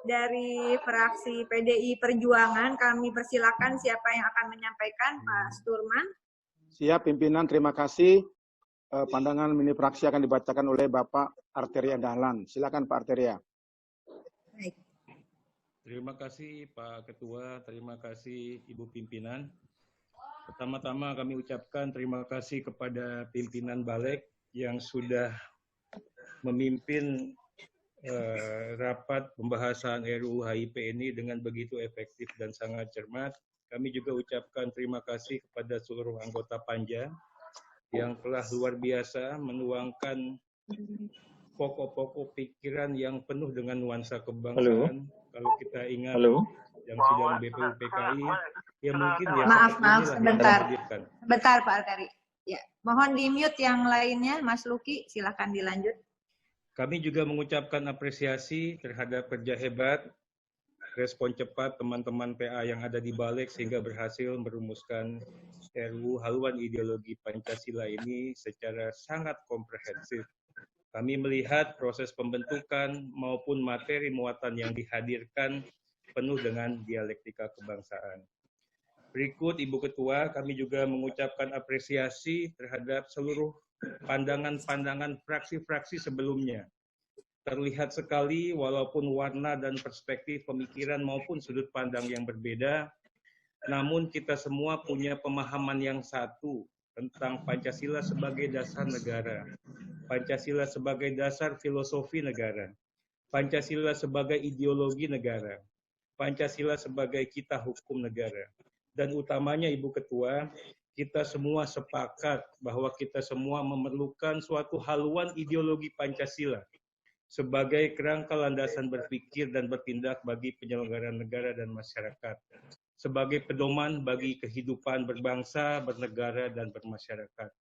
dari fraksi PDI Perjuangan, kami persilakan siapa yang akan menyampaikan, Pak Sturman. Siap, pimpinan. Terima kasih. Pandangan mini fraksi akan dibacakan oleh Bapak Arteria Dahlan. Silakan Pak Arteria. Baik. Terima kasih Pak Ketua, terima kasih Ibu Pimpinan. Pertama-tama kami ucapkan terima kasih kepada pimpinan Balek yang sudah memimpin rapat pembahasan RUU HIP ini dengan begitu efektif dan sangat cermat. Kami juga ucapkan terima kasih kepada seluruh anggota Panja yang telah luar biasa menuangkan pokok-pokok pikiran yang penuh dengan nuansa kebangsaan. Kalau kita ingat yang sidang BPUPKI, ya mungkin ya maaf sebentar Pak Arteri. Ya, mohon di-mute yang lainnya, Mas Luki, silakan dilanjut. Kami juga mengucapkan apresiasi terhadap kerja hebat, respon cepat teman-teman PA yang ada di Balek sehingga berhasil merumuskan RUU haluan ideologi Pancasila ini secara sangat komprehensif. Kami melihat proses pembentukan maupun materi muatan yang dihadirkan penuh dengan dialektika kebangsaan. Berikut Ibu Ketua, kami juga mengucapkan apresiasi terhadap seluruh pandangan-pandangan fraksi-fraksi sebelumnya. Terlihat sekali walaupun warna dan perspektif pemikiran maupun sudut pandang yang berbeda, namun kita semua punya pemahaman yang satu tentang Pancasila sebagai dasar negara, Pancasila sebagai dasar filosofi negara, Pancasila sebagai ideologi negara, Pancasila sebagai kita hukum negara. Dan utamanya Ibu Ketua, kita semua sepakat bahwa kita semua memerlukan suatu haluan ideologi Pancasila sebagai kerangka landasan berpikir dan bertindak bagi penyelenggaraan negara dan masyarakat, sebagai pedoman bagi kehidupan berbangsa, bernegara, dan bermasyarakat.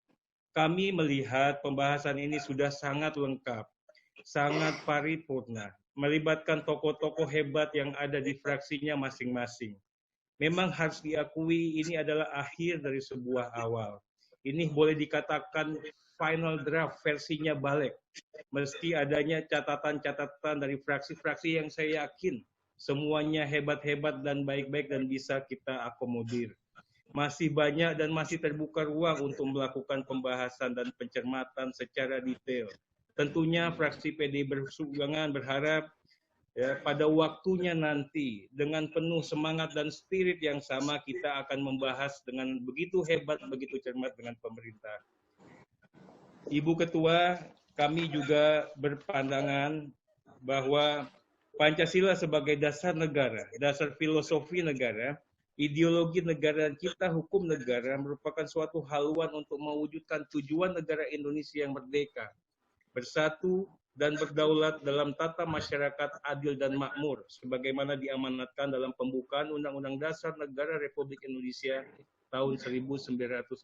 Kami melihat pembahasan ini sudah sangat lengkap, sangat paripurna, melibatkan tokoh-tokoh hebat yang ada di fraksinya masing-masing. Memang harus diakui ini adalah akhir dari sebuah awal. Ini boleh dikatakan final draft versinya Balek. Meski adanya catatan-catatan dari fraksi-fraksi yang saya yakin semuanya hebat-hebat dan baik-baik dan bisa kita akomodir. Masih banyak dan masih terbuka ruang untuk melakukan pembahasan dan pencermatan secara detail. Tentunya fraksi PDI Perjuangan berharap ya, pada waktunya nanti dengan penuh semangat dan spirit yang sama kita akan membahas dengan begitu hebat, begitu cermat dengan pemerintah. Ibu Ketua, kami juga berpandangan bahwa Pancasila sebagai dasar negara, dasar filosofi negara, ideologi negara, dan kita hukum negara merupakan suatu haluan untuk mewujudkan tujuan negara Indonesia yang merdeka, bersatu, dan berdaulat dalam tata masyarakat adil dan makmur, sebagaimana diamanatkan dalam pembukaan Undang-Undang Dasar Negara Republik Indonesia tahun 1945.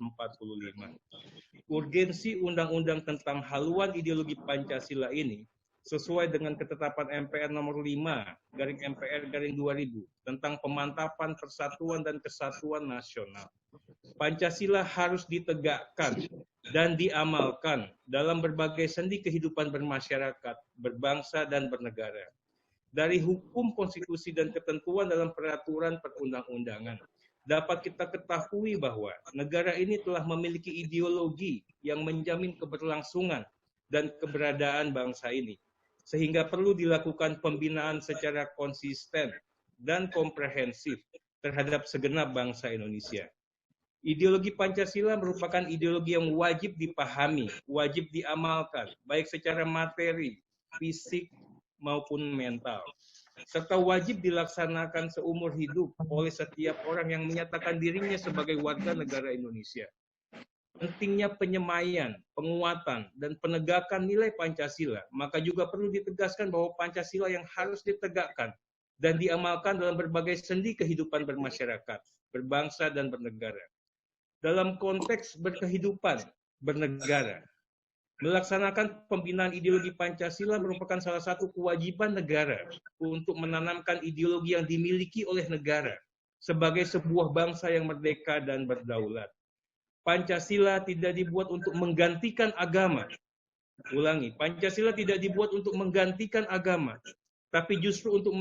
Urgensi undang-undang tentang haluan ideologi Pancasila ini sesuai dengan ketetapan MPR nomor 5/MPR/2000 tentang pemantapan persatuan dan kesatuan nasional. Pancasila harus ditegakkan dan diamalkan dalam berbagai sendi kehidupan bermasyarakat, berbangsa, dan bernegara. Dari hukum, konstitusi, dan ketentuan dalam peraturan perundang-undangan, dapat kita ketahui bahwa negara ini telah memiliki ideologi yang menjamin keberlangsungan dan keberadaan bangsa ini, sehingga perlu dilakukan pembinaan secara konsisten dan komprehensif terhadap segenap bangsa Indonesia. Ideologi Pancasila merupakan ideologi yang wajib dipahami, wajib diamalkan, baik secara materi, fisik, maupun mental, serta wajib dilaksanakan seumur hidup oleh setiap orang yang menyatakan dirinya sebagai warga negara Indonesia. Pentingnya penyemaian, penguatan, dan penegakan nilai Pancasila, maka juga perlu ditegaskan bahwa Pancasila yang harus ditegakkan dan diamalkan dalam berbagai sendi kehidupan bermasyarakat, berbangsa, dan bernegara. Dalam konteks berkehidupan bernegara, melaksanakan pembinaan ideologi Pancasila merupakan salah satu kewajiban negara untuk menanamkan ideologi yang dimiliki oleh negara sebagai sebuah bangsa yang merdeka dan berdaulat. Pancasila tidak dibuat untuk menggantikan agama. Ulangi, Pancasila tidak dibuat untuk menggantikan agama, tapi justru untuk